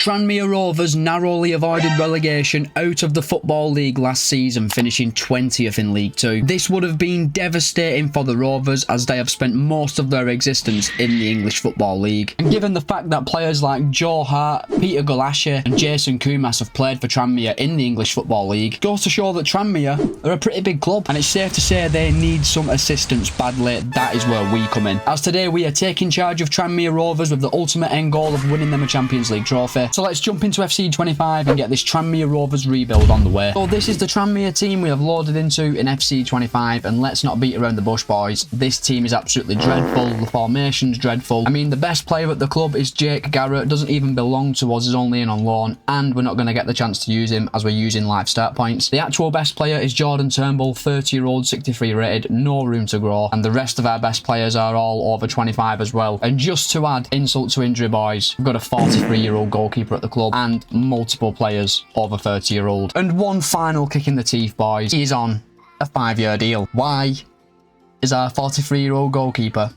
Tranmere Rovers narrowly avoided relegation out of the Football League last season, finishing 20th in League 2. This would have been devastating for the Rovers as they have spent most of their existence in the English Football League. And given the fact that players like Joe Hart, Peter Gulaschi and Jason Kumas have played for Tranmere in the English Football League, goes to show that Tranmere are a pretty big club and it's safe to say they need some assistance badly. That is where we come in. As today we are taking charge of Tranmere Rovers with the ultimate end goal of winning them a Champions League trophy. So let's jump into FC25 and get this Tranmere Rovers rebuild on the way. So this is the Tranmere team we have loaded into in FC25, and let's not beat around the bush, boys. This team is absolutely dreadful. The formation's dreadful. I mean, the best player at the club is Jake Garrett. Doesn't even belong to us. He's only in on loan, and we're not going to get the chance to use him as we're using live start points. The actual best player is Jordan Turnbull, 30-year-old, 63 rated, no room to grow, and the rest of our best players are all over 25 as well. And just to add insult to injury, boys, we've got a 43-year-old goalkeeper at the club and multiple players over 30-year-old. And one final kick in the teeth, boys. He's on a 5-year deal. Why is our 43-year-old goalkeeper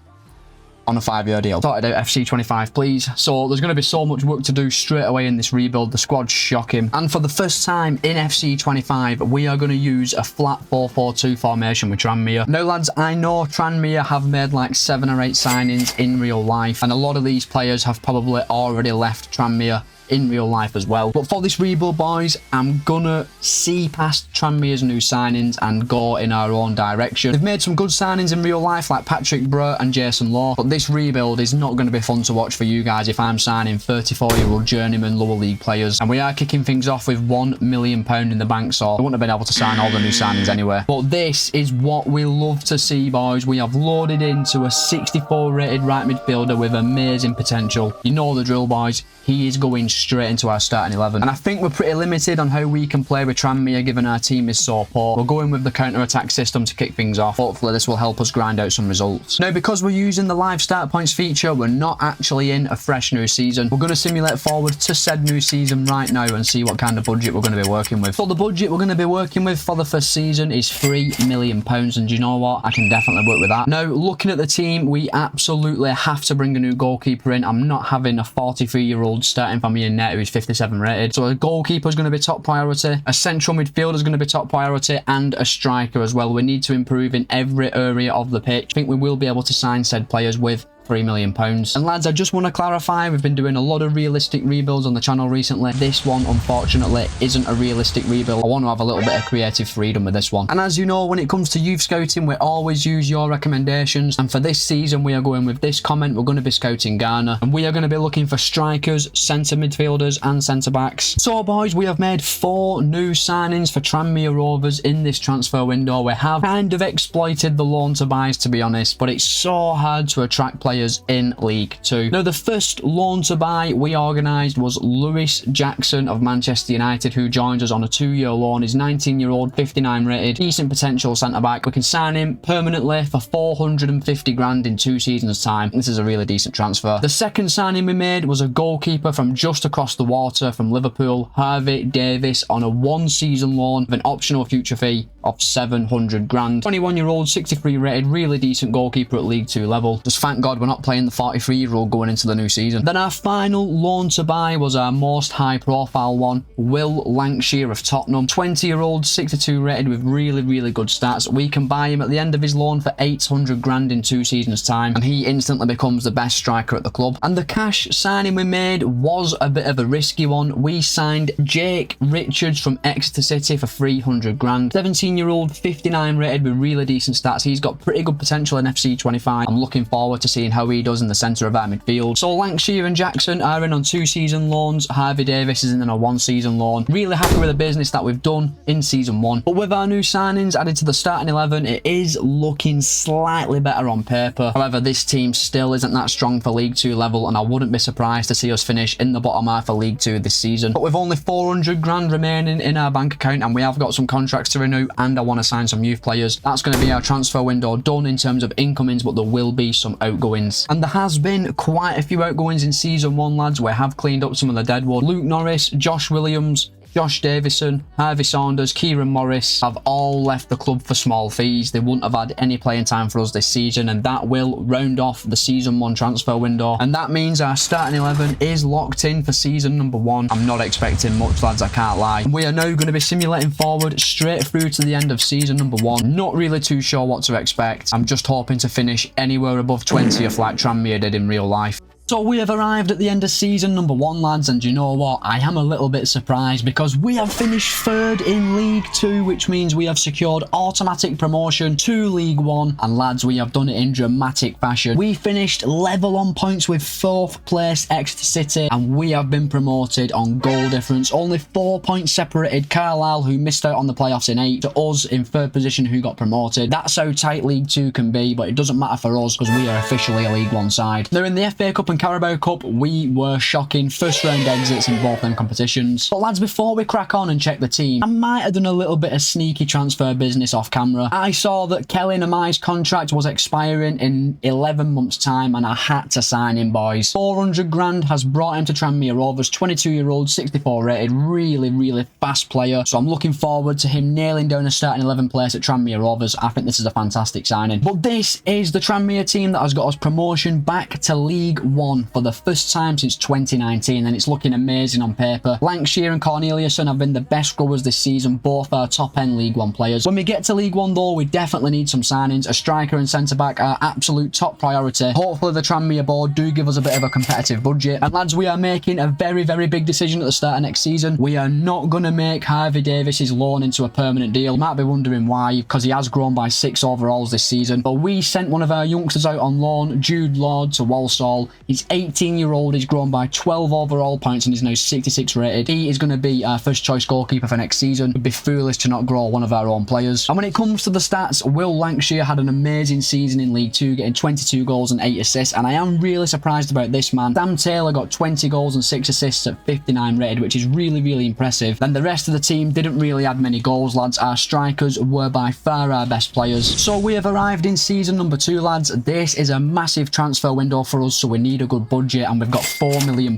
on a 5-year deal? Sorted out FC25, please. So there's going to be so much work to do straight away in this rebuild. The squad's shocking. And for the first time in FC25, we are going to use a flat 4-4-2 formation with Tranmere. Now, lads, I know Tranmere have made like 7 or 8 signings in real life, and a lot of these players have probably already left Tranmere in real life as well. But for this rebuild, boys, I'm gonna see past Tranmere's new signings and go in our own direction. They've made some good signings in real life like Patrick Brett and Jason Law, but this rebuild is not going to be fun to watch for you guys if I'm signing 34-year-old journeyman lower league players. And we are kicking things off with £1 million in the bank, so I wouldn't have been able to sign all the new signings anyway. But this is what we love to see, boys. We have loaded into a 64 rated right midfielder with amazing potential. You know the drill, boys. He is going straight into our starting 11. And I think we're pretty limited on how we can play with Tranmere given our team is so poor. We're going with the counter-attack system to kick things off. Hopefully this will help us grind out some results. Now, because we're using the live start points feature, we're not actually in a fresh new season. We're going to simulate forward to said new season right now and see what kind of budget we're going to be working with. So the budget we're going to be working with for the first season is £3 million. And you know what? I can definitely work with that. Now, looking at the team, we absolutely have to bring a new goalkeeper in. I'm not having a 43-year-old starting for me in net who's 57 rated. So a goalkeeper is going to be top priority, a central midfielder is going to be top priority, and a striker as well. We need to improve in every area of the pitch. I think we will be able to sign said players with £3 million. And lads, I just want to clarify, we've been doing a lot of realistic rebuilds on the channel recently. This one, unfortunately, isn't a realistic rebuild. I want to have a little bit of creative freedom with this one. And as you know, when it comes to youth scouting, we always use your recommendations. And for this season, we are going with this comment. We're going to be scouting Ghana. And we are going to be looking for strikers, centre midfielders, and centre backs. So, boys, we have made 4 new signings for Tranmere Rovers in this transfer window. We have kind of exploited the loan to buys, to be honest, but it's so hard to attract players in League 2. Now, the first loan to buy we organised was Lewis Jackson of Manchester United, who joins us on a 2-year loan. He's 19-year-old, 59 rated, decent potential centre-back. We can sign him permanently for 450 grand in 2 seasons' time. This is a really decent transfer. The second signing we made was a goalkeeper from just across the water from Liverpool, Harvey Davis, on a 1-season loan with an optional future fee of 700 grand. 21-year-old, 63 rated, really decent goalkeeper at League 2 level. Just thank God we're not playing the 43-year-old going into the new season. Then our final loan to buy was our most high-profile one, Will Lancashire of Tottenham. 20-year-old, 62 rated with really good stats. We can buy him at the end of his loan for 800 grand in 2 seasons' time, and he instantly becomes the best striker at the club. And the cash signing we made was a bit of a risky one. We signed Jake Richards from Exeter City for 300 grand. 17-year-old, 59 rated with really decent stats. He's got pretty good potential in FC25. I'm looking forward to seeing how he does in the centre of our midfield. So Lancashire and Jackson are in on 2-season loans. Harvey Davis is in on a 1-season loan. Really happy with the business that we've done in season 1. But with our new signings added to the starting 11, it is looking slightly better on paper. However, this team still isn't that strong for League 2 level, and I wouldn't be surprised to see us finish in the bottom half of League 2 this season. But with only 400 grand remaining in our bank account, and we have got some contracts to renew, and I want to sign some youth players, that's going to be our transfer window done in terms of incomings, but there will be some outgoings. And there has been quite a few outgoings in season 1, lads. We have cleaned up some of the deadwood. Luke Norris, Josh Williams, Josh Davison, Harvey Saunders, Kieran Morris have all left the club for small fees. They wouldn't have had any playing time for us this season, and that will round off the season 1 transfer window. And that means our starting 11 is locked in for season number 1. I'm not expecting much, lads, I can't lie. We are now going to be simulating forward straight through to the end of season number 1. Not really too sure what to expect. I'm just hoping to finish anywhere above 20th like Tranmere did in real life. So we have arrived at the end of season number 1, lads, and you know what? I am a little bit surprised because we have finished 3rd in League 2, which means we have secured automatic promotion to League 1, and lads, we have done it in dramatic fashion. We finished level on points with 4th place Exeter City, and we have been promoted on goal difference. Only 4 points separated Carlisle, who missed out on the playoffs in 8, to us in 3rd position, who got promoted. That's how tight League 2 can be, but it doesn't matter for us because we are officially a League 1 side. Now in the FA Cup and Carabao Cup, we were shocking first round exits in both them competitions. But lads, before we crack on and check the team, I might have done a little bit of sneaky transfer business off camera. I saw that Kelly Namai's contract was expiring in 11 months time, and I had to sign him, boys. 400 grand has brought him to Tranmere Rovers, 22-year-old, 64 rated, really fast player. So I'm looking forward to him nailing down a starting 11 place at Tranmere Rovers. I think this is a fantastic signing. But this is the Tranmere team that has got us promotion back to League 1 for the first time since 2019, and it's looking amazing on paper. Lancashire and Corneliuson have been the best growers this season, both our top end League 1 players. When we get to League 1 though, we definitely need some signings. A striker and centre back are absolute top priority. Hopefully the Tranmere board do give us a bit of a competitive budget. And lads, we are making a very big decision at the start of next season. We are not going to make Harvey Davis's loan into a permanent deal. You might be wondering why, because he has grown by 6 overalls this season. But we sent one of our youngsters out on loan, Jude Lord, to Walsall. He's 18-year-old, he's grown by 12 overall points and is now 66 rated. He is going to be our first choice goalkeeper for next season. It would be foolish to not grow one of our own players. And when it comes to the stats, Will Lancashire had an amazing season in League 2, getting 22 goals and 8 assists, and I am really surprised about this man. Sam Taylor got 20 goals and 6 assists at 59 rated, which is really impressive. Then the rest of the team didn't really add many goals, lads. Our strikers were by far our best players. So we have arrived in season number 2, lads. This is a massive transfer window for us, so we need a good budget, and we've got £4 million,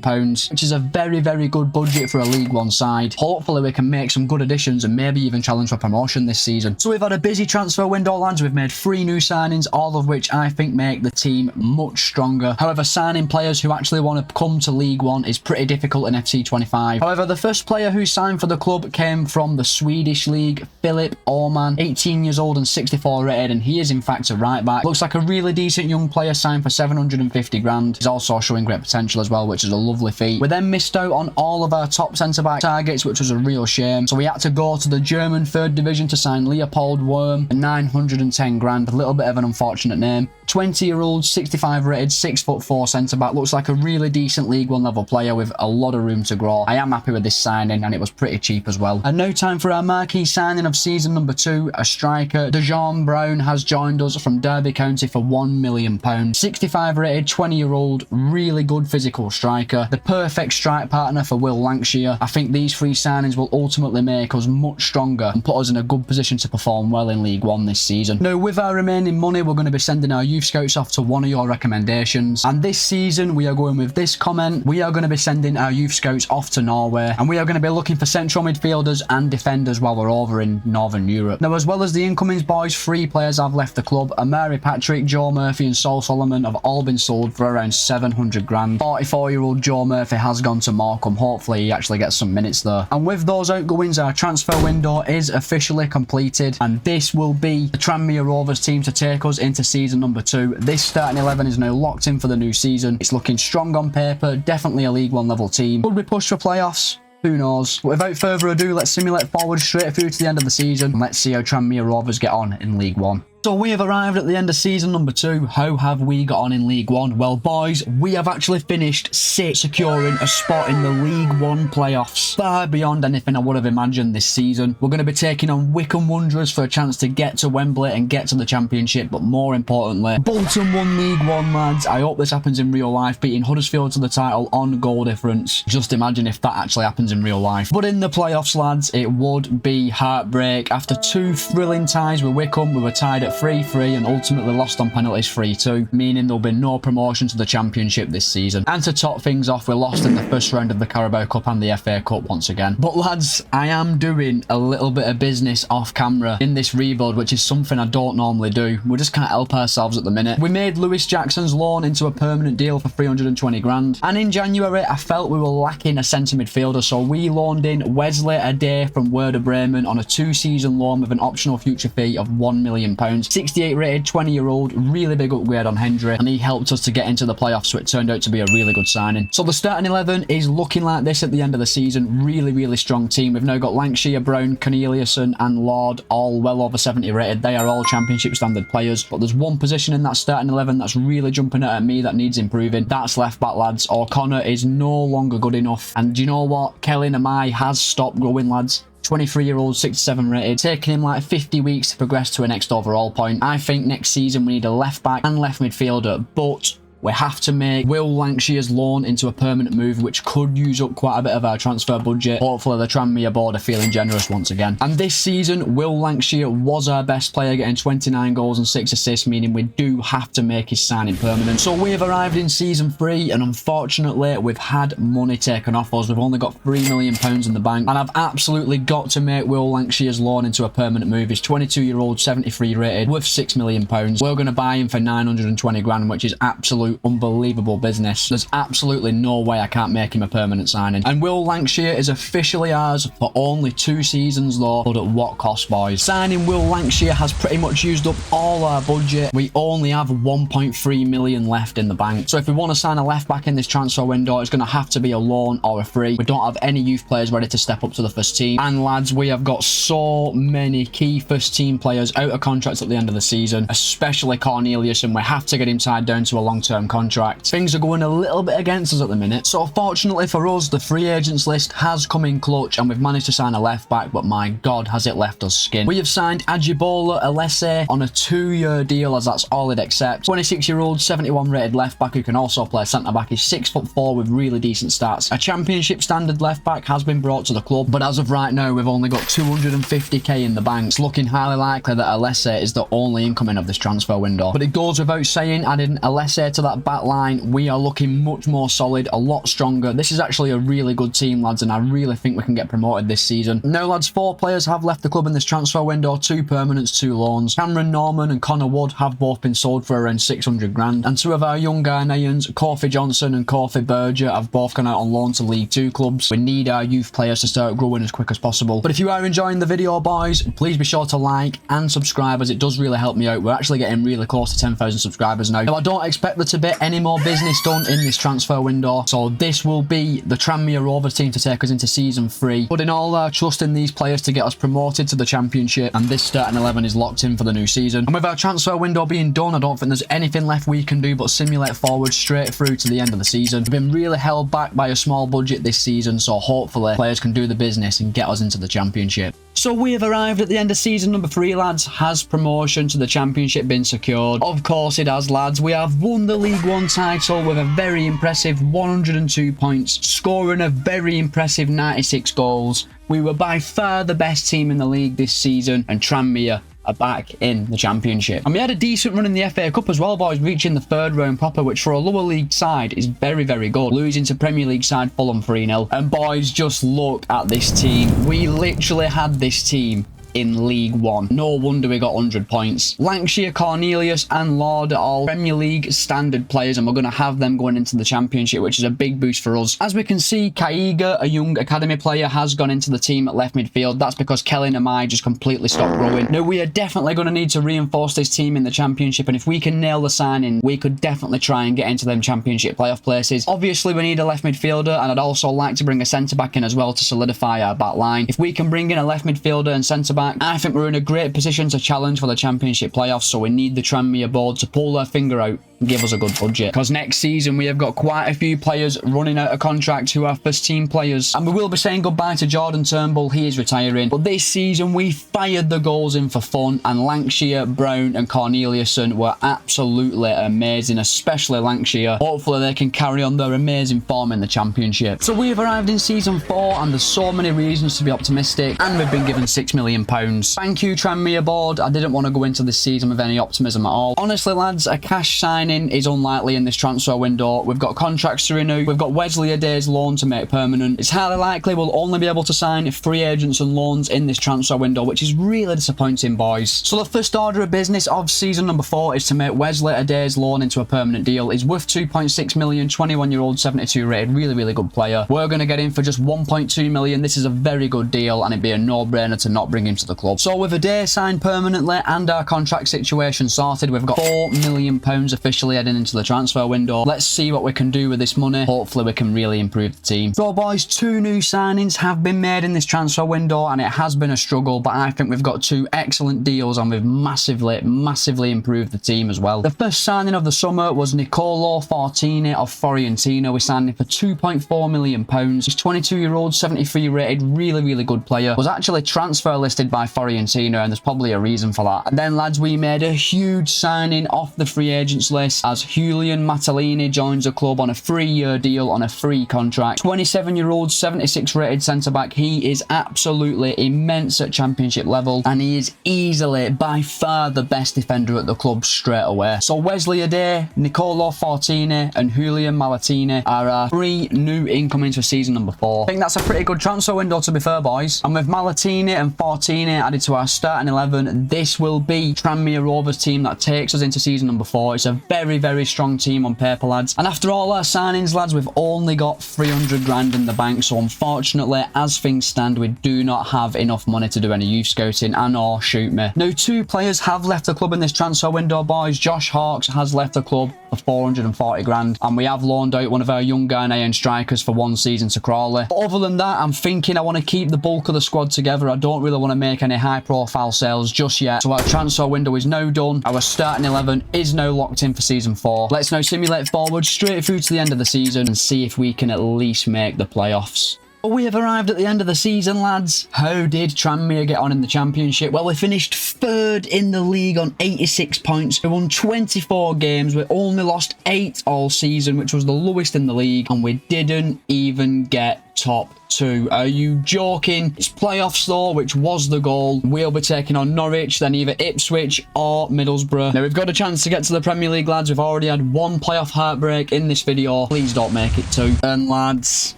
which is a very good budget for a League 1 side. Hopefully we can make some good additions and maybe even challenge for promotion this season. So we've had a busy transfer window, lads. We've made 3 new signings, all of which I think make the team much stronger. However, signing players who actually want to come to League 1 is pretty difficult in FC25. However, the first player who signed for the club came from the Swedish league, Philip Åhman, 18 years old and 64 rated, and he is in fact a right back. Looks like a really decent young player, signed for 750 grand. He's also showing great potential as well, which is a lovely feat. We then missed out on all of our top centre-back targets, which was a real shame. So we had to go to the German 3rd division to sign Leopold Worm, 910 grand. A little bit of an unfortunate name. 20-year-old, 65 rated, 6'4" centre-back. Looks like a really decent League 1 level player with a lot of room to grow. I am happy with this signing, and it was pretty cheap as well. And now time for our marquee signing of season number 2, a striker. Dejan Brown has joined us from Derby County for £1 million. 65 rated, 20-year-old, really good physical striker. The perfect strike partner for Will Lancashire. I think these 3 signings will ultimately make us much stronger and put us in a good position to perform well in League 1 this season. Now, with our remaining money, we're going to be sending our youth scouts off to one of your recommendations, and this season we are going with this comment. We are going to be sending our youth scouts off to Norway, and we are going to be looking for central midfielders and defenders while we're over in Northern Europe. Now, as well as the incomings boys, 3 players have left the club. Amari Patrick, Joe Murphy and Sol Solomon have all been sold for around 700 grand. 44-year-old Joe Murphy has gone to Morecambe. Hopefully he actually gets some minutes there. And with those outgoings, our transfer window is officially completed, and this will be the Tranmere Rovers team to take us into season number 2. This starting 11 is now locked in for the new season. It's looking strong on paper, definitely a League 1 level team. Could we push for playoffs? Who knows? But without further ado, let's simulate forward straight through to the end of the season, and let's see how Tranmere Rovers get on in League 1. So we have arrived at the end of season number 2. How have we got on in League 1? Well, boys, we have actually finished 6th, securing a spot in the League 1 playoffs. Far beyond anything I would have imagined this season. We're going to be taking on Wycombe Wanderers for a chance to get to Wembley and get to the Championship, but more importantly, Bolton won League 1, lads. I hope this happens in real life, beating Huddersfield to the title on goal difference. Just imagine if that actually happens in real life. But in the playoffs, lads, it would be heartbreak. After 2 thrilling ties with Wycombe, we were tied at 3-3 and ultimately lost on penalties 3-2, meaning there'll be no promotion to the Championship this season. And to top things off, we lost in the first round of the Carabao Cup and the FA Cup once again. But lads, I am doing a little bit of business off camera in this rebuild, which is something I don't normally do. We just can't help ourselves at the minute. We made Lewis Jackson's loan into a permanent deal for 320 grand. And in January, I felt we were lacking a centre midfielder, so we loaned in Wesley Adair from Werder Bremen on a 2-season loan with an optional future fee of £1 million. 68 rated, 20-year-old, really big upgrade on Hendry, and he helped us to get into the playoffs, so it turned out to be a really good signing. So the starting 11 is looking like this at the end of the season. Really strong team. We've now got Lancashire, Brown, Corneliuson and Lord, all well over 70 rated. They are all Championship standard players, but there's one position in that starting 11 that's really jumping out at me that needs improving. That's left back, lads. O'Connor is no longer good enough, and do you know what? Kelly Namai has stopped growing, lads. 23-year-old, 67 rated, taking him like 50 weeks to progress to a next overall point. I think next season we need a left back and left midfielder, but we have to make Will Lancashire's loan into a permanent move, which could use up quite a bit of our transfer budget. Hopefully the Tranmere board are feeling generous once again. And this season, Will Lancashire was our best player, getting 29 goals and 6 assists, meaning we do have to make his signing permanent. So we've arrived in season 3, and unfortunately we've had money taken off us. We've only got £3 million in the bank, and I've absolutely got to make Will Lancashire's loan into a permanent move. He's 22-year-old, 73 rated, worth £6 million. We're going to buy him for 920 grand, which is absolute unbelievable business. There's absolutely no way I can't make him a permanent signing. And Will Lancashire is officially ours for only 2 seasons though, but at what cost, boys? Signing Will Lancashire has pretty much used up all our budget. We only have 1.3 million left in the bank. So if we want to sign a left back in this transfer window, it's going to have to be a loan or a free. We don't have any youth players ready to step up to the first team. And lads, we have got so many key first team players out of contracts at the end of the season, especially Cornelius, and we have to get him tied down to a long-term contract. Things are going a little bit against us at the minute, so fortunately for us, the free agents list has come in clutch and we've managed to sign a left back, but my god, has it left us skin. We have signed Ajibola Alese on a 2-year deal, as that's all he'd accept. 26-year-old, 71 rated left back who can also play centre back. He's 6'4" with really decent stats. A Championship standard left back has been brought to the club, but as of right now, we've only got 250k in the bank. It's looking highly likely that Alese is the only incoming of this transfer window. But it goes without saying, adding Alese to that back line, we are looking much more solid, a lot stronger. This is actually a really good team, lads, and I really think we can get promoted this season. Now, lads, 4 players have left the club in this transfer window, 2 permanents, 2 loans. Cameron Norman and Connor Wood have both been sold for around 600 grand, and 2 of our young Ghanaians, Kofi Johnson and Kofi Berger, have both gone out on loan to League 2 clubs. We need our youth players to start growing as quick as possible. But if you are enjoying the video, boys, please be sure to like and subscribe, as it does really help me out. We're actually getting really close to 10,000 subscribers now. Now, I don't expect there to be any more business done in this transfer window, so this will be the Tranmere Rovers team to take us into season 3, putting all our trust in these players to get us promoted to the Championship, and this starting 11 is locked in for the new season. And with our transfer window being done, I don't think there's anything left we can do but simulate forward straight through to the end of the season. We've been really held back by a small budget this season, so hopefully players can do the business and get us into the Championship. So we have arrived at the end of season number 3, lads. Has promotion to the Championship been secured? Of course it has, lads. We have won the League 1 title with a very impressive 102 points, scoring a very impressive 96 goals. We were by far the best team in the league this season, and Tranmere are back in the Championship. And we had a decent run in the FA Cup as well, boys, reaching the 3rd round proper, which for a lower league side is very good. Losing to Premier League side Fulham 3-0. And boys, just look at this team. We literally had this team in League 1. No wonder we got 100 points. Lancashire, Cornelius and Lord are all Premier League standard players, and we're going to have them going into the Championship, which is a big boost for us. As we can see, Kaiga, a young academy player, has gone into the team at left midfield. That's because Kelly Namai just completely stopped growing. Now, we are definitely going to need to reinforce this team in the Championship, and if we can nail the signing, we could definitely try and get into them Championship playoff places. Obviously, we need a left midfielder, and I'd also like to bring a centre-back in as well to solidify our back line. If we can bring in a left midfielder and centre-back, I think we're in a great position to challenge for the Championship playoffs, so we need the Tranmere board to pull their finger out give us a good budget, because next season we have got quite a few players running out of contract who are first team players, and we will be saying goodbye to Jordan Turnbull. He is retiring, but this season we fired the goals in for fun, and Lancashire, Brown and Corneliuson were absolutely amazing, especially Lancashire. Hopefully they can carry on their amazing form in the championship. So we have arrived in season 4 and there's so many reasons to be optimistic, and we've been given £6 million. Thank you Tranmere board. I didn't want to go into this season with any optimism at all. Honestly lads, a cash signing is unlikely in this transfer window. We've got contracts to renew, we've got Wesley Adair's loan to make permanent. It's highly likely we'll only be able to sign free agents and loans in this transfer window, which is really disappointing, boys. So the first order of business of season number 4 is to make Wesley Adair's loan into a permanent deal. He's worth 2.6 million, 21-year-old, 72 rated, really good player. We're going to get him for just 1.2 million. This is a very good deal and it'd be a no-brainer to not bring him to the club. So with Adair signed permanently and our contract situation sorted, we've got £4 million officially heading into the transfer window. Let's see what we can do with this money. Hopefully we can really improve the team. So boys, 2 new signings have been made in this transfer window and it has been a struggle, but I think we've got 2 excellent deals and we've massively improved the team as well. The first signing of the summer was Nicolo Fortini of Fiorentina. We signed him for £2.4 million. He's 22-year-old, 73 rated, really good player. Was actually transfer listed by Fiorentina and there's probably a reason for that. And then lads, we made a huge signing off the free agents list as Julian Matalini joins the club on a 3-year deal on a free contract. 27-year-old, 76 rated centre-back. He is absolutely immense at championship level and he is easily by far the best defender at the club straight away. So Wesley Adair, Nicolo Fortini and Julian Malatini are our 3 new incomings for season number 4. I think that's a pretty good transfer window to be fair, boys. And with Malatini and Fortini added to our starting 11, this will be Tranmere Rovers team that takes us into season number 4. It's a very strong team on paper, lads. And after all our signings, lads, we've only got 300 grand in the bank. So unfortunately, as things stand, we do not have enough money to do any youth scouting and or shoot me. Now, 2 players have left the club in this transfer window, boys. Josh Hawkes has left the club for 440 grand and we have loaned out one of our young Ghanaian strikers for 1 season to Crawley. But other than that, I'm thinking I want to keep the bulk of the squad together. I don't really want to make any high profile sales just yet. So our transfer window is now done. Our starting 11 is now locked in for season 4. Let's now simulate forward straight through to the end of the season and see if we can at least make the playoffs. We have arrived at the end of the season, lads. How did Tranmere get on in the championship? Well, we finished 3rd in the league on 86 points. We won 24 games. We only lost 8 all season, which was the lowest in the league. And we didn't even get top 2. Are you joking? It's playoffs though, which was the goal. We'll be taking on Norwich, then either Ipswich or Middlesbrough. Now, we've got a chance to get to the Premier League, lads. We've already had 1 playoff heartbreak in this video. Please don't make it 2. And lads,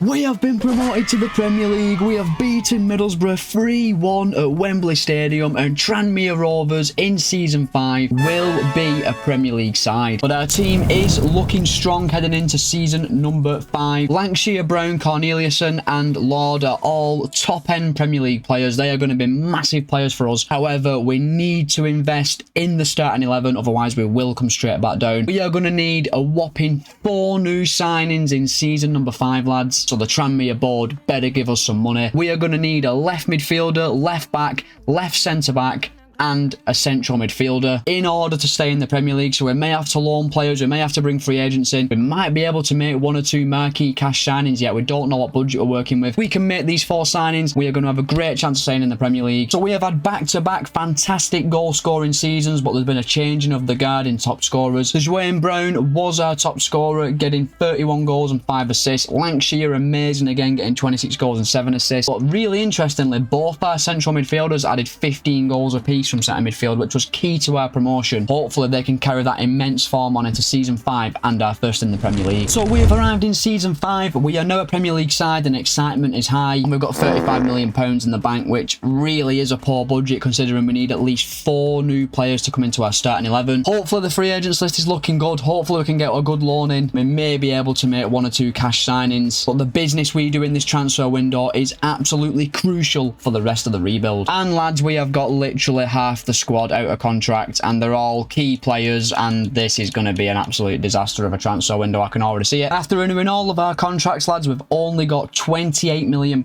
we have been promoted to the Premier League. We have beaten Middlesbrough 3-1 at Wembley Stadium, and Tranmere Rovers in Season 5 will be a Premier League side. But our team is looking strong heading into Season number 5. Lancashire, Brown, Corneliuson and Lord are all top-end Premier League players. They are going to be massive players for us. However, we need to invest in the starting 11, otherwise we will come straight back down. We are going to need a whopping 4 new signings in Season number 5, lads. So the Tranmere board better give us some money. We are going to need a left midfielder, left back, left centre back and a central midfielder in order to stay in the Premier League. So we may have to loan players, we may have to bring free agents in, we might be able to make 1 or 2 marquee cash signings yet. We don't know what budget we're working with. We can make these 4 signings, we are going to have a great chance of staying in the Premier League. So we have had back-to-back fantastic goal scoring seasons, but there's been a changing of the guard in top scorers. Dwayne Brown was our top scorer, getting 31 goals and 5 assists. Lancashire amazing again, getting 26 goals and 7 assists. But really interestingly, both our central midfielders added 15 goals apiece from centre midfield, which was key to our promotion. Hopefully they can carry that immense form on into Season 5 and our first in the Premier League. So we have arrived in Season 5. We are now a Premier League side and excitement is high. We've got £35 million in the bank, which really is a poor budget considering we need at least 4 new players to come into our starting 11. Hopefully the free agents list is looking good. Hopefully we can get a good loan in. We may be able to make 1 or 2 cash signings, but the business we do in this transfer window is absolutely crucial for the rest of the rebuild. And lads, we have got literally half the squad out of contract and they're all key players, and this is going to be an absolute disaster of a transfer window. I can already see it. After renewing all of our contracts, lads, we've only got £28 million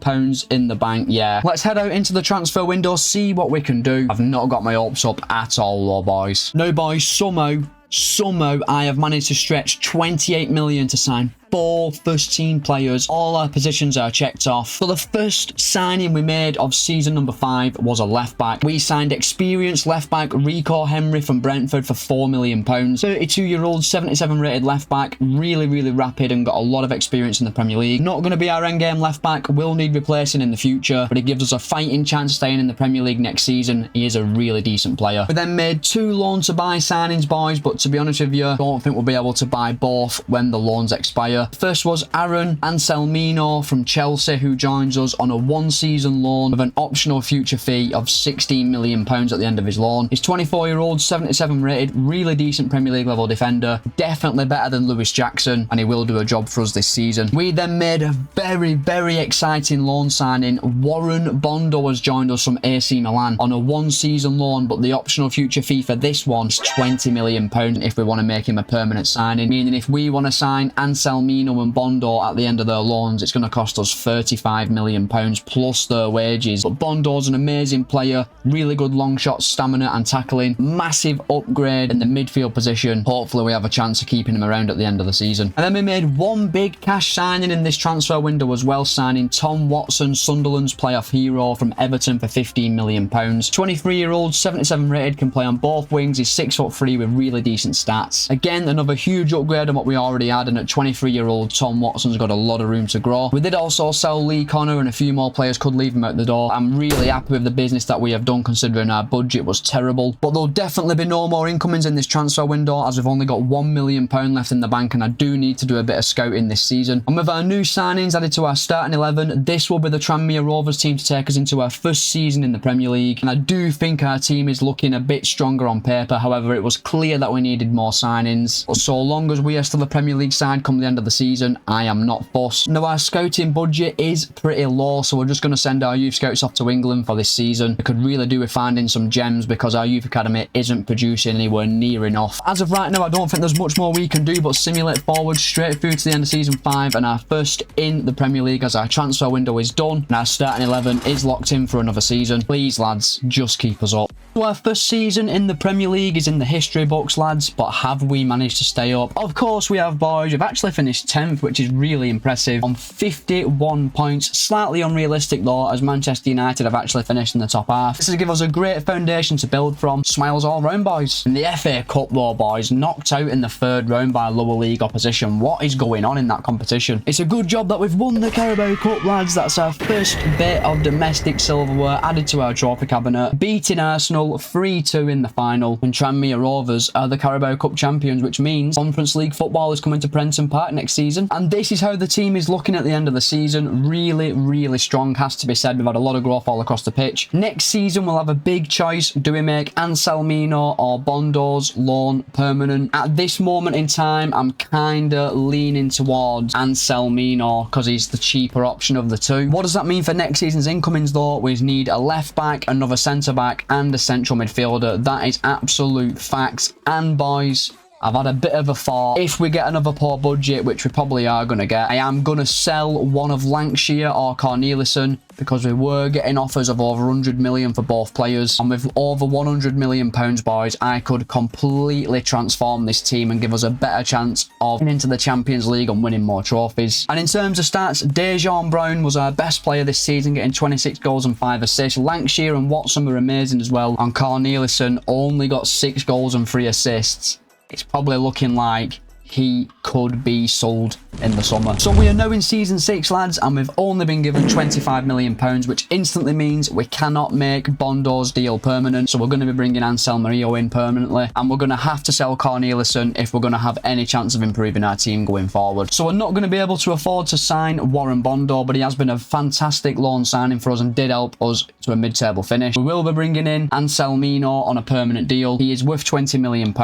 in the bank. Yeah, let's head out into the transfer window, see what we can do. I've not got my hopes up at all though, boys. Now boys, somehow Somehow, I have managed to stretch 28 million to sign 4 first-team players. All our positions are checked off. So the first signing we made of season number 5 was a left-back. We signed experienced left-back Rico Henry from Brentford for £4 million. 32-year-old, 77-rated left-back. Really, really rapid and got a lot of experience in the Premier League. Not going to be our endgame left-back. Will need replacing in the future, but it gives us a fighting chance of staying in the Premier League next season. He is a really decent player. We then made 2 loan-to-buy signings, boys, but to be honest with you, I don't think we'll be able to buy both when the loans expire. First was Aaron Anselmino from Chelsea, who joins us on a 1-season loan with an optional future fee of £16 million at the end of his loan. He's 24-year-old, 77 rated, really decent Premier League level defender, definitely better than Lewis Jackson, and he will do a job for us this season. We then made a very, very exciting loan signing. Warren Bondo has joined us from AC Milan on a 1-season loan, but the optional future fee for this one is £20 million if we want to make him a permanent signing, meaning if we want to sign Anselmino and Bondo at the end of their loans, it's going to cost us £35 million plus their wages. But Bondo's an amazing player, really good long shot, stamina and tackling, massive upgrade in the midfield position. Hopefully we have a chance of keeping him around at the end of the season. And then we made one big cash signing in this transfer window as well, signing Tom Watson, Sunderland's playoff hero from Everton for £15 million. 23-year-old, 77 rated, can play on both wings. He's 6'3" with really decent stats. Again, another huge upgrade on what we already had, and at 23-year-old Tom Watson's got a lot of room to grow. We did also sell Lee Connor, and a few more players could leave him out the door. I'm really happy with the business that we have done, considering our budget was terrible. But there'll definitely be no more incomings in this transfer window, as we've only got £1 million left in the bank, and I do need to do a bit of scouting this season. And with our new signings added to our starting 11, this will be the Tranmere Rovers team to take us into our first season in the Premier League. And I do think our team is looking a bit stronger on paper. However, it was clear that we needed more signings. But so long as we are still a Premier League side come the end of the season, I am not fussed. Now, our scouting budget is pretty low, so we're just going to send our youth scouts off to England for this season. We could really do with finding some gems because our youth academy isn't producing anywhere near enough. As of right now, I don't think there's much more we can do but simulate forward straight through to the end of season 5 and our first in the Premier League, as our transfer window is done and our starting 11 is locked in for another season. Please, lads, just keep us up. So our first season in the Premier League is in the history books, lads, but have we managed to stay up? Of course we have, boys. We've actually finished 10th, which is really impressive, on 51 points. Slightly unrealistic though, as Manchester United have actually finished in the top half. This will give us a great foundation to build from. Smiles all round, boys. In the FA Cup though, boys, knocked out in the 3rd round by lower league opposition. What is going on in that competition? It's a good job that we've won the Carabao Cup, lads. That's our first bit of domestic silverware added to our trophy cabinet. Beating Arsenal 3-2 in the final, and Tranmere Rovers are the Carabao Cup champions, which means Conference League football is coming to Prenton Park next season. And this is how the team is looking at the end of the season. Really, really strong, has to be said. We've had a lot of growth all across the pitch. Next season, we'll have a big choice. Do we make Anselmino or Bondo's loan permanent? At this moment in time, I'm kind of leaning towards Anselmino because he's the cheaper option of the two. What does that mean for next season's incomings though? We need a left back, another centre back, and a central midfielder. That is absolute facts. And boys, I've had a bit of a thought. If we get another poor budget, which we probably are going to get, I am going to sell one of Lancashire or Cornelissen, because we were getting offers of over 100 million for both players. And with over 100 million pounds, boys, I could completely transform this team and give us a better chance of getting into the Champions League and winning more trophies. And in terms of stats, Dejan Brown was our best player this season, getting 26 goals and 5 assists. Lancashire and Watson were amazing as well. And Cornelissen only got 6 goals and 3 assists. It's probably looking like he could be sold in the summer. So we are now in season 6, lads, and we've only been given £25 million, which instantly means we cannot make Bondo's deal permanent. So we're going to be bringing Anselmino in permanently, and we're going to have to sell Cornelissen if we're going to have any chance of improving our team going forward. So we're not going to be able to afford to sign Warren Bondo, but he has been a fantastic loan signing for us and did help us to a mid-table finish. We will be bringing in Anselmino on a permanent deal. He is worth £20 million.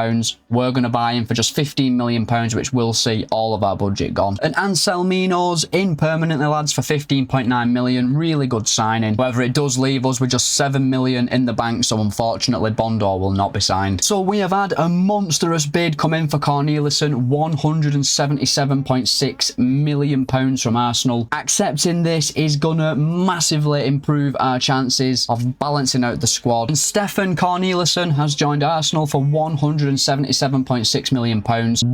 We're going to buy him for just £15 million, which will see all of our budget gone. And Anselmino's in permanently, lads, for 15.9 million. Really good signing. However, it does leave us with just 7 million in the bank, so unfortunately Bondo will not be signed. So we have had a monstrous bid come in for Cornelissen, £177.6 million from Arsenal. Accepting this is gonna massively improve our chances chances of balancing out the squad. And Stefan Cornelissen has joined Arsenal for £177.6 million.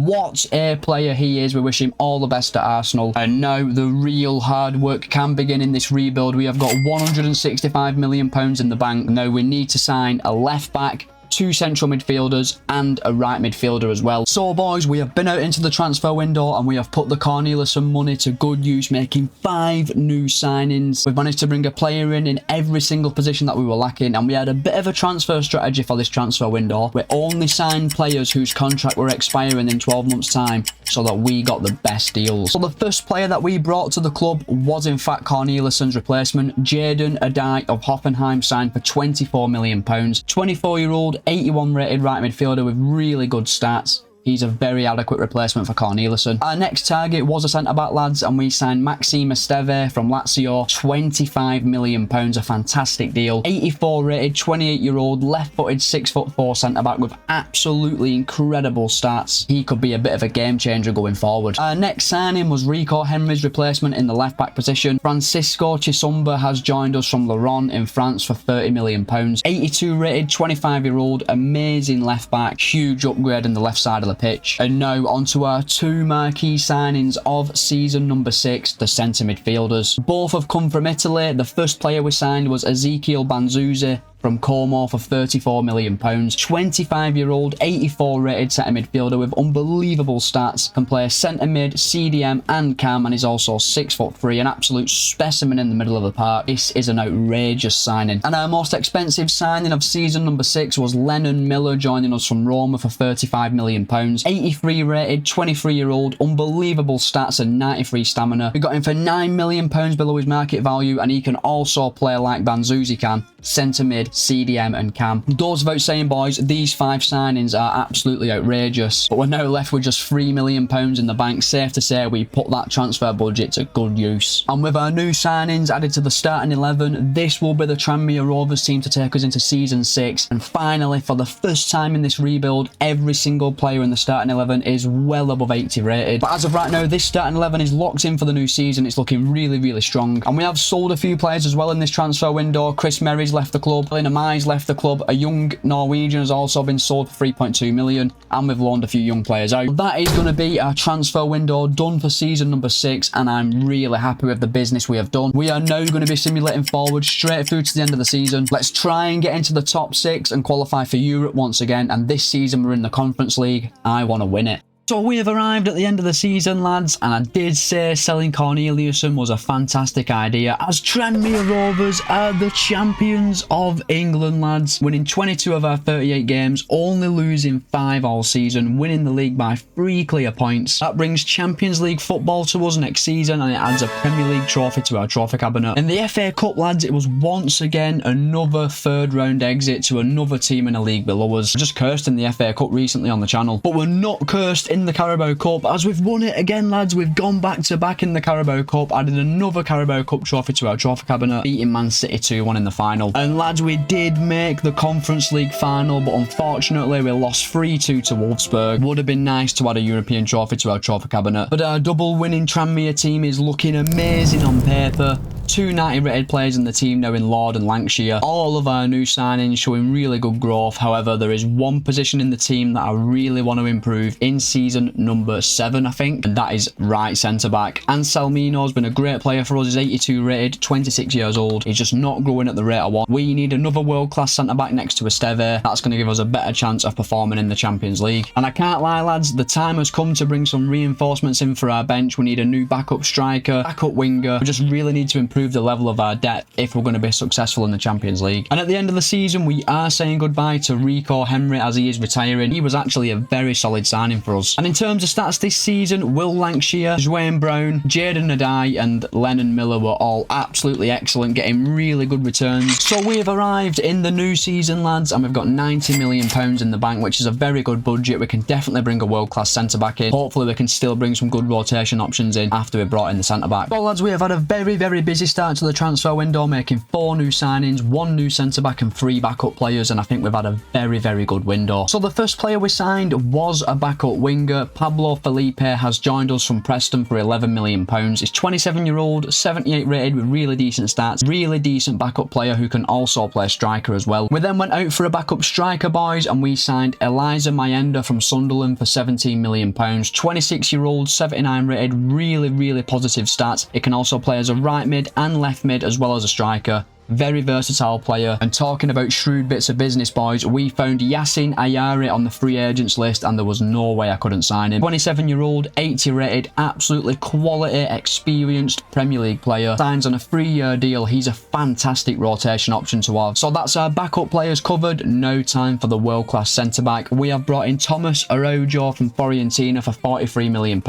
What a player he is. We wish him all the best at Arsenal. And now the real hard work can begin in this rebuild. We have got £165 million in the bank. Now we need to sign a left back, 2 central midfielders and a right midfielder as well. So boys, we have been out into the transfer window and we have put the Cornelissen money to good use, making 5 new signings. We've managed to bring a player in every single position that we were lacking, and we had a bit of a transfer strategy for this transfer window. We only signed players whose contract were expiring in 12 months time so that we got the best deals. So the first player that we brought to the club was in fact Cornelissen's replacement. Jaden Adai of Hoffenheim signed for £24 million. 24-year-old 81 rated right midfielder with really good stats. He's a very adequate replacement for Cornelissen. Our next target was a centre-back, lads, and we signed Maxime Esteve from Lazio. £25 million, a fantastic deal. 84 rated, 28-year-old, left-footed, 6'4" centre-back with absolutely incredible stats. He could be a bit of a game-changer going forward. Our next signing was Rico Henry's replacement in the left-back position. Francisco Chisumba has joined us from Lyon in France for £30 million. 82 rated, 25-year-old, amazing left-back, huge upgrade in the left side of the pitch. And now onto our 2 marquee signings of season number 6, the centre midfielders. Both have come from Italy. The first player we signed was Ezekiel Banzuzi from Como for £34 million. 25-year-old, 84 rated centre midfielder with unbelievable stats. Can play centre mid, CDM and cam, and is also 6'3", an absolute specimen in the middle of the park. This is an outrageous signing. And our most expensive signing of season number 6 was Lennon Miller, joining us from Roma for £35 million. 83 rated, 23-year-old, unbelievable stats and 93 stamina. We got him for £9 million below his market value, and he can also play like Banzuzi can, centre mid, CDM and cam. Goes without saying, boys, these 5 signings are absolutely outrageous, but we're now left with just £3 million in the bank. Safe to say we put that transfer budget to good use. And with our new signings added to the starting 11, this will be the Tranmere Rovers team to take us into season 6. And finally, for the first time in this rebuild, every single player in the starting 11 is well above 80 rated. But as of right now, this starting 11 is locked in for the new season. It's looking really, really strong. And we have sold a few players as well in this transfer window. Chris Merry's left the club. Mize left the club. A young Norwegian has also been sold for £3.2 million, and we've loaned a few young players out. That is going to be our transfer window done for season number 6, and I'm really happy with the business we have done. We are now going to be simulating forward straight through to the end of the season. Let's try and get into the top 6 and qualify for Europe once again, and this season we're in the Conference League. I want to win it. So we have arrived at the end of the season, lads, and I did say selling Cornelissen was a fantastic idea, as Tranmere Rovers are the champions of England, lads, winning 22 of our 38 games, only losing 5 all season, winning the league by 3 clear points. That brings Champions League football to us next season, and it adds a Premier League trophy to our trophy cabinet. In the FA Cup, lads, it was once again another 3rd round exit to another team in a league below us. I just cursed in the FA Cup recently on the channel, but we're not cursed in the Carabao Cup, as we've won it again, lads. We've gone back to back in the Carabao Cup, added another Carabao Cup trophy to our trophy cabinet, beating Man City 2-1 in the final. And lads, we did make the Conference League final, but unfortunately we lost 3-2 to Wolfsburg. Would have been nice to add a European trophy to our trophy cabinet, but our double winning Tranmere team is looking amazing on paper. 2 90 rated players in the team now in Lord and Lancashire. All of our new signings showing really good growth. However, there is one position in the team that I really want to improve in season number 7, I think, and that is right centre back. Anselmino's been a great player for us. He's 82 rated, 26 years old. He's just not growing at the rate I want. We need another world class centre back next to Esteve. That's going to give us a better chance of performing in the Champions League. And I can't lie, lads, the time has come to bring some reinforcements in for our bench. We need a new backup striker, backup winger. We just really need to improve the level of our depth if we're going to be successful in the Champions League. And at the end of the season, we are saying goodbye to Rico Henry as he is retiring. He was actually a very solid signing for us. And in terms of stats this season, Will Lancashire, Dwayne Brown, Jaden Adai and Lennon Miller were all absolutely excellent, getting really good returns. So we have arrived in the new season, lads, and we've got £90 million in the bank, which is a very good budget. We can definitely bring a world-class centre-back in. Hopefully we can still bring some good rotation options in after we brought in the centre-back. Well, lads, we have had a very, very busy start to the transfer window, making 4 new signings, 1 new centre-back and 3 backup players, and I think we've had a very, very good window. So the first player we signed was a backup winger. Pablo Felipe has joined us from Preston for £11 million. He's 27-year-old, 78 rated with really decent stats, really decent backup player who can also play striker as well. We then went out for a backup striker, boys, and we signed Eliza Mayenda from Sunderland for £17 million. 26-year-old, 79 rated, really, really positive stats. It can also play as a right mid and left mid as well as a striker. Very versatile player. And talking about shrewd bits of business, boys, we found Yassin Ayari on the free agents list and there was no way I couldn't sign him. 27-year-old, 80 rated, absolutely quality, experienced Premier League player. Signs on a 3-year deal. He's a fantastic rotation option to have. So that's our backup players covered. No time for the world-class centre-back. We have brought in Thomas Araujo from Fiorentina for £43 million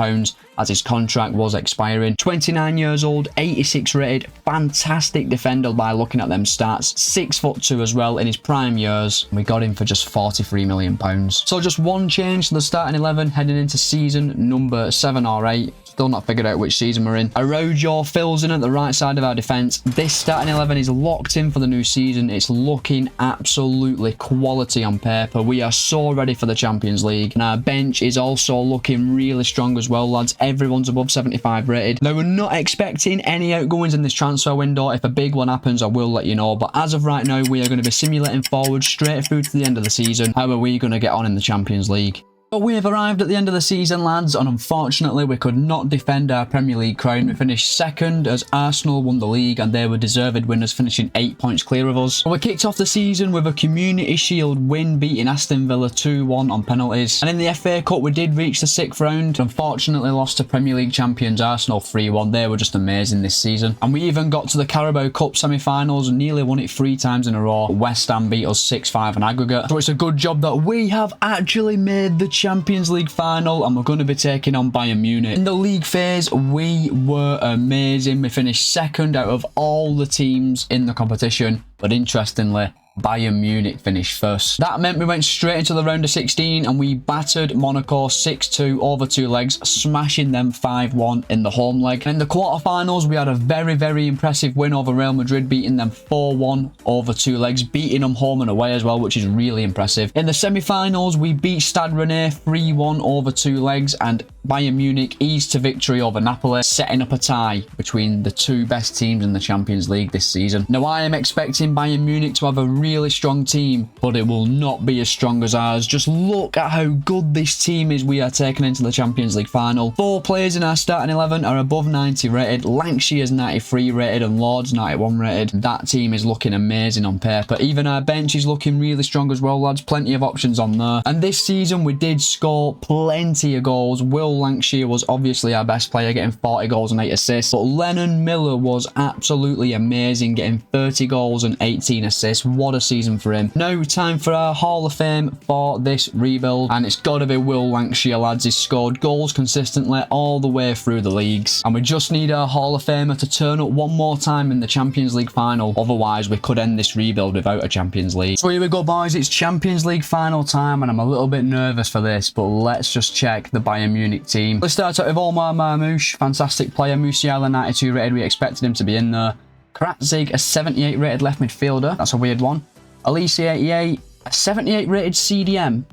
as his contract was expiring. 29 years old, 86 rated, fantastic defender by looking at them stats. 6'2" as well in his prime years. We got him for just £43 million. So just one change to the starting 11 heading into season number 7 or 8. Still not figured out which season we're in. Araujo fills in at the right side of our defence. This starting 11 is locked in for the new season. It's looking absolutely quality on paper. We are so ready for the Champions League. And our bench is also looking really strong as well, lads. Everyone's above 75 rated. Now, we're not expecting any outgoings in this transfer window. If a big one happens, I will let you know. But as of right now, we are going to be simulating forward straight through to the end of the season. How are we going to get on in the Champions League? But we have arrived at the end of the season, lads, and unfortunately we could not defend our Premier League crown. We finished second as Arsenal won the league and they were deserved winners, finishing 8 points clear of us. We kicked off the season with a Community Shield win, beating Aston Villa 2-1 on penalties. And in the FA Cup we did reach the 6th round, unfortunately lost to Premier League champions Arsenal 3-1. They were just amazing this season. And we even got to the Carabao Cup semi-finals and nearly won it 3 times in a row. West Ham beat us 6-5 on aggregate. So it's a good job that we have actually made the Champions League final and we're going to be taking on Bayern Munich. In the league phase, we were amazing. We finished second out of all the teams in the competition, but interestingly, Bayern Munich finished first. That meant we went straight into the round of 16 and we battered Monaco 6-2 over 2 legs, smashing them 5-1 in the home leg. And in the quarterfinals, we had a very, very impressive win over Real Madrid, beating them 4-1 over 2 legs, beating them home and away as well, which is really impressive. In the semi-finals, we beat Stade Rennais 3-1 over 2 legs, and Bayern Munich eased to victory over Napoli, setting up a tie between the 2 best teams in the Champions League this season. Now, I am expecting Bayern Munich to have a really strong team, but it will not be as strong as ours. Just look at how good this team is we are taking into the Champions League final. 4 players in our starting 11 are above 90 rated. Lankshire's 93 rated and Lord's 91 rated. That team is looking amazing on paper. Even our bench is looking really strong as well, lads. Plenty of options on there. And this season we did score plenty of goals. Will Lankshire was obviously our best player, getting 40 goals and 8 assists. But Lennon Miller was absolutely amazing, getting 30 goals and 18 assists. What a season for him. Now time for our Hall of Fame for this rebuild, and it's got to be Will Lankshire, lads. He's scored goals consistently all the way through the leagues, and we just need our Hall of Famer to turn up one more time in the Champions League final. Otherwise we could end this rebuild without a Champions League. So here we go, boys. It's Champions League final time and I'm a little bit nervous for this, but let's just check the Bayern Munich team. Let's start out with Omar Marmoush, fantastic player. Musiala 92 rated, we expected him to be in there. Kratzig, a 78 rated left midfielder, that's a weird one. Alisi 88, a 78 rated CDM.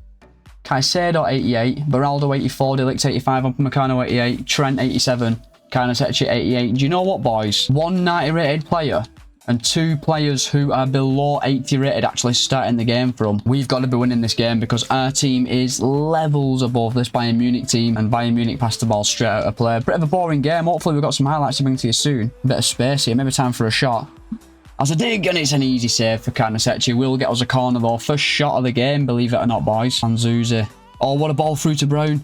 Caicedo 88, Beraldo 84, Delict 85, Upamecano 88, Trent 87, Karnasechi 88. Do you know what, boys? 1 90 rated player and 2 players who are below 80 rated actually starting the game from. We've got to be winning this game because our team is levels above this Bayern Munich team, and Bayern Munich passed the ball straight out of play. Bit of a boring game. Hopefully we've got some highlights to bring to you soon. A bit of space here, maybe time for a shot. As a dig, and it's an easy save for Karnasechi. Will get us a corner though. First shot of the game, believe it or not, boys. Manzuzi. Oh, what a ball through to Brown.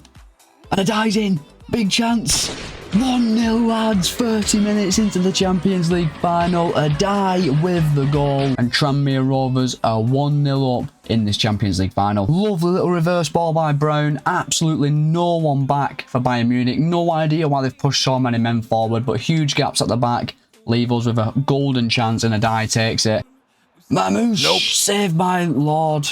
And a die's in. Big chance. 1-0, lads. 30 minutes into the Champions League final. A die with the goal. And Tranmere Rovers are 1-0 up in this Champions League final. Lovely little reverse ball by Brown. Absolutely no one back for Bayern Munich. No idea why they've pushed so many men forward, but huge gaps at the back leave us with a golden chance, and a die takes it. Mamouche, nope. Saved by Lord.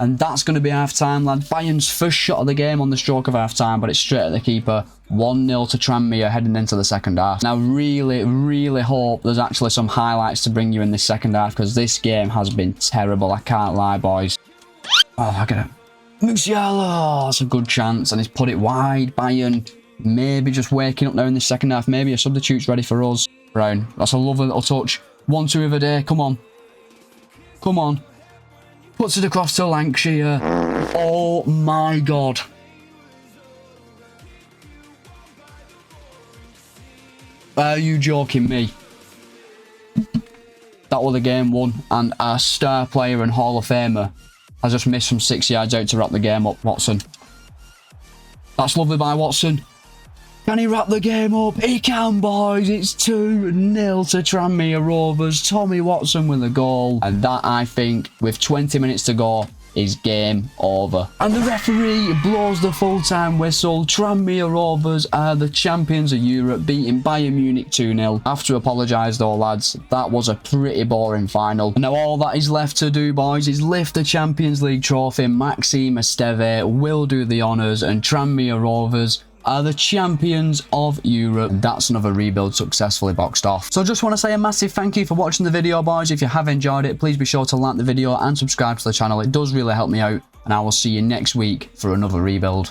And that's going to be half-time, lads. Bayern's first shot of the game on the stroke of half-time, but it's straight at the keeper. 1-0 to Tranmere heading into the second half. Now, really hope there's actually some highlights to bring you in this second half, because this game has been terrible. I can't lie, boys. Oh, I get it. Musiala! That's a good chance, and he's put it wide. Bayern maybe just waking up now in the second half. Maybe a substitute's ready for us. Brown. That's a lovely little touch. 1-2 of a day. Come on. Come on. Puts it across to Lancashire. Oh my God. Are you joking me? That was the game won, and our star player and Hall of Famer has just missed from 6 yards out to wrap the game up. Watson. That's lovely by Watson. Can he wrap the game up? He can, boys. It's 2-0 to Tranmere Rovers. Tommy Watson with a goal. And that, I think, with 20 minutes to go, is game over. And the referee blows the full-time whistle. Tranmere Rovers are the champions of Europe, beating Bayern Munich 2-0. I have to apologise though, lads. That was a pretty boring final. And now all that is left to do, boys, is lift the Champions League trophy. Maxime Esteve will do the honours, and Tranmere Rovers are the champions of Europe. That's another rebuild successfully boxed off. So I just want to say a massive thank you for watching the video, boys. If you have enjoyed it, please be sure to like the video and subscribe to the channel. It does really help me out, and I will see you next week for another rebuild.